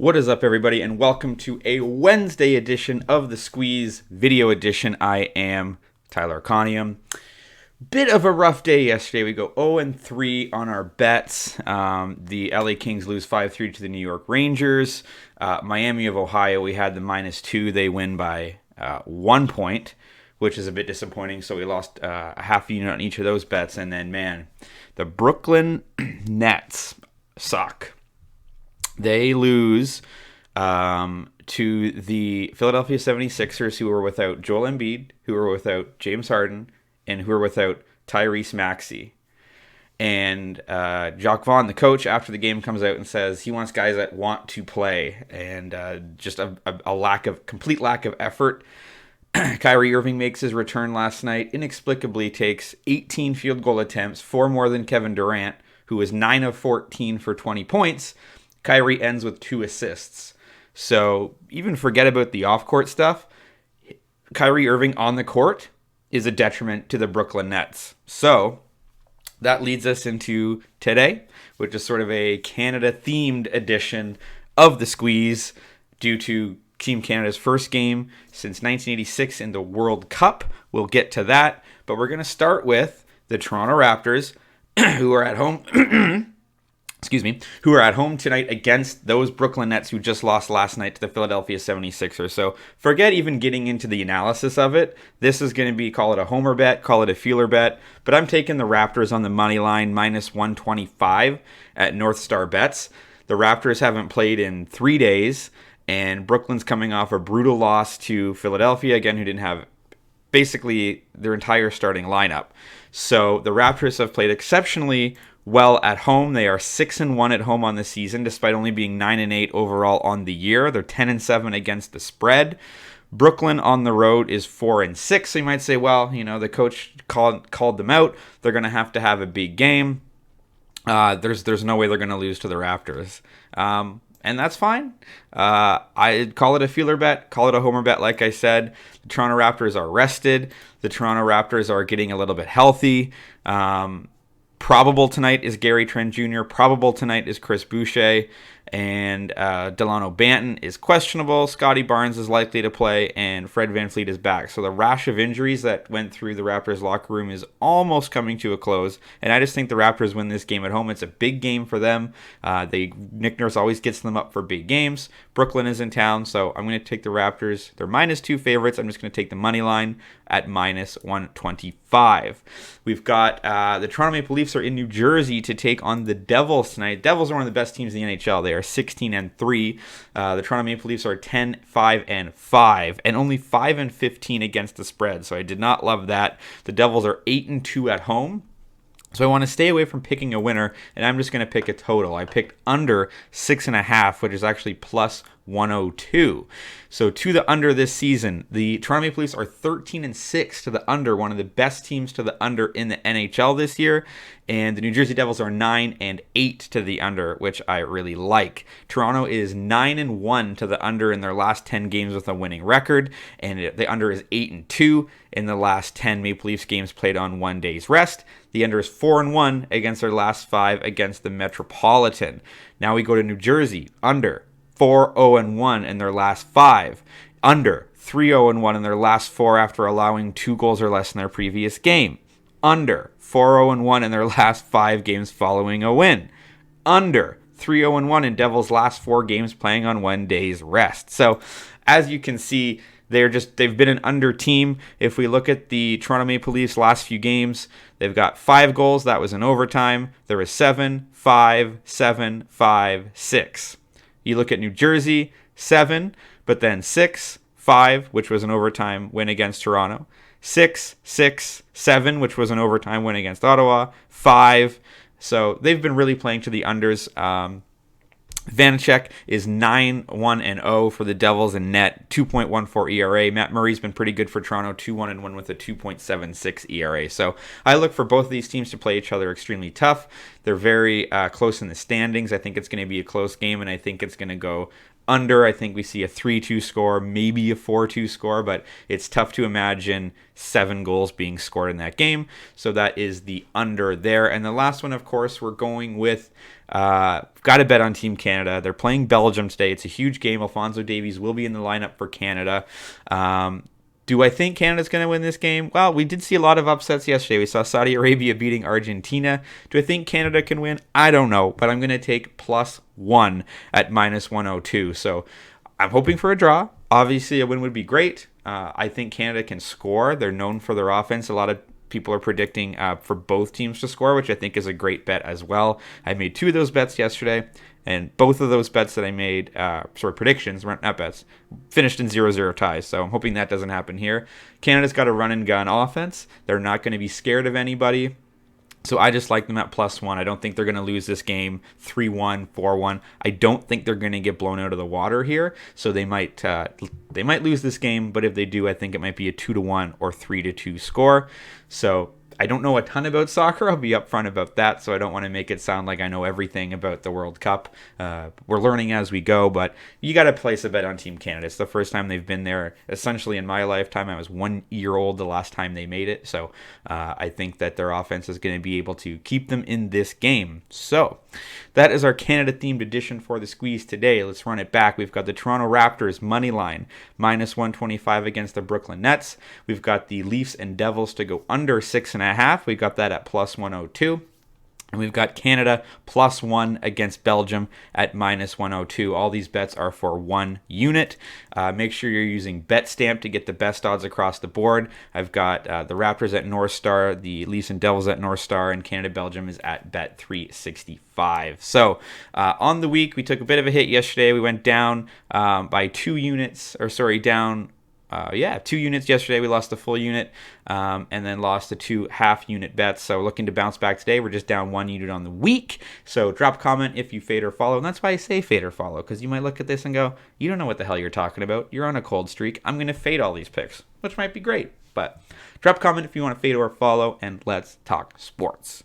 What is up, everybody, and welcome to a Wednesday edition of the Squeeze video edition. I am Tyler Conium. Bit of a rough day yesterday. We go 0-3 on our bets. The LA Kings lose 5-3 to the New York Rangers. Miami of Ohio, we had the -2. They win by 1 point, which is a bit disappointing. So we lost a half unit on each of those bets. And then, man, the Brooklyn Nets suck. They lose to the Philadelphia 76ers, who were without Joel Embiid, who were without James Harden, and who were without Tyrese Maxey. And Jacques Vaughn, the coach, after the game comes out and says he wants guys that want to play, and just a complete lack of effort. Kyrie Irving makes his return last night, inexplicably takes 18 field goal attempts, 4 more than Kevin Durant, who was 9 of 14 for 20 points. Kyrie ends with 2 assists. So even forget about the off-court stuff. Kyrie Irving on the court is a detriment to the Brooklyn Nets. So that leads us into today, which is sort of a Canada-themed edition of the Squeeze due to Team Canada's first game since 1986 in the World Cup. We'll get to that, but we're going to start with the Toronto Raptors, who are at home... who are at home tonight against those Brooklyn Nets who just lost last night to the Philadelphia 76ers. So forget even getting into the analysis of it. This is going to be, call it a homer bet, call it a feeler bet, but I'm taking the Raptors on the money line, -125 at North Star Bets. The Raptors haven't played in 3 days, and Brooklyn's coming off a brutal loss to Philadelphia, again, who didn't have basically their entire starting lineup. So the Raptors have played exceptionally well at home. They are 6-1 at home on the season, despite only being 9-8 overall on the year. They're 10-7 against the spread. Brooklyn on the road is 4-6. So you might say, well, you know, the coach called them out. They're going to have a big game. There's no way they're going to lose to the Raptors. And that's fine. I call it a feeler bet, call it a homer bet. Like I said, the Toronto Raptors are rested. The Toronto Raptors are getting a little bit healthy. Probable tonight is Gary Trent Jr. Probable tonight is Chris Boucher. And Delano Banton is questionable. Scotty Barnes is likely to play. And Fred VanVleet is back. So the rash of injuries that went through the Raptors locker room is almost coming to a close. And I just think the Raptors win this game at home. It's a big game for them. Nick Nurse always gets them up for big games. Brooklyn is in town. So I'm going to take the Raptors. They're -2 favorites. I'm just going to take the money line at -125. We've got the Toronto Maple Leafs are in New Jersey to take on the Devils tonight. Devils are one of the best teams in the NHL. They are 16-3. The Toronto Maple Leafs are 10-5-5 and only 5-15 against the spread. So I did not love that. The Devils are 8-2 at home. So I want to stay away from picking a winner, and I'm just going to pick a total. I picked under 6.5, which is actually +102. So to the under this season, the Toronto Maple Leafs are 13-6 to the under, one of the best teams to the under in the NHL this year. And the New Jersey Devils are 9-8 to the under, which I really like. Toronto is 9-1 to the under in their last 10 games with a winning record, and the under is 8-2 in the last 10 Maple Leafs games played on 1 day's rest. The under is 4-1 against their last 5 against the Metropolitan. Now we go to New Jersey. Under 4-0-1 in their last 5. Under 3-0-1 in their last 4 after allowing 2 goals or less in their previous game. Under 4-0-1 in their last 5 games following a win. Under 3-0-1 in Devils' last 4 games playing on 1 day's rest. So as you can see, they've been an under team. If we look at the Toronto Maple Leafs last few games, they've got 5 goals. That was in overtime. There was 7, 5, 7, 5, 6. You look at New Jersey, 7, but then 6, 5, which was an overtime win against Toronto. 6, 6, 7, which was an overtime win against Ottawa. 5. So they've been really playing to the unders. Vanacek is 9-1-0 for the Devils in net, 2.14 ERA. Matt Murray's been pretty good for Toronto, 2-1-1 with a 2.76 ERA. So I look for both of these teams to play each other extremely tough. They're very close in the standings. I think it's going to be a close game, and I think it's going to go under. I think we see a 3-2 score, maybe a 4-2 score, but it's tough to imagine 7 goals being scored in that game. So that is the under there. And the last one, of course, we're going with got to bet on Team Canada. They're playing Belgium today. It's a huge game. Alphonso Davies will be in the lineup for Canada. Do I think Canada's going to win this game? Well, we did see a lot of upsets yesterday. We saw Saudi Arabia beating Argentina. Do I think Canada can win? I don't know, but I'm going to take +1 at -102. So I'm hoping for a draw. Obviously, a win would be great. I think Canada can score. They're known for their offense. A lot of people are predicting for both teams to score, which I think is a great bet as well. I made 2 of those bets yesterday, and both of those bets that I made, predictions, weren't not bets, finished in 0-0 ties. So I'm hoping that doesn't happen here. Canada's got a run and gun offense. They're not going to be scared of anybody. So I just like them at +1. I don't think they're going to lose this game 3-1, 4-1. I don't think they're going to get blown out of the water here. So they might lose this game, but if they do, I think it might be a 2-1 or 3-2 score. So I don't know a ton about soccer. I'll be upfront about that, so I don't want to make it sound like I know everything about the World Cup. We're learning as we go, but you got to place a bet on Team Canada. It's the first time they've been there, essentially in my lifetime. I was 1 year old the last time they made it, so I think that their offense is going to be able to keep them in this game. So that is our Canada-themed edition for the Squeeze today. Let's run it back. We've got the Toronto Raptors money line, -125 against the Brooklyn Nets. We've got the Leafs and Devils to go under 6.5. We got that at +102. And we've got Canada +1 against Belgium at -102. All these bets are for 1 unit. Make sure you're using BetStamp to get the best odds across the board. I've got the Raptors at North Star, the Leafs and Devils at North Star, and Canada-Belgium is at Bet365. So on the week, we took a bit of a hit yesterday. We went down by 2 units, down 2 units yesterday. We lost a full unit and then lost the 2 half-unit bets. So looking to bounce back today. We're just down 1 unit on the week. So drop a comment if you fade or follow. And that's why I say fade or follow, because you might look at this and go, you don't know what the hell you're talking about. You're on a cold streak. I'm going to fade all these picks, which might be great. But drop a comment if you want to fade or follow, and let's talk sports.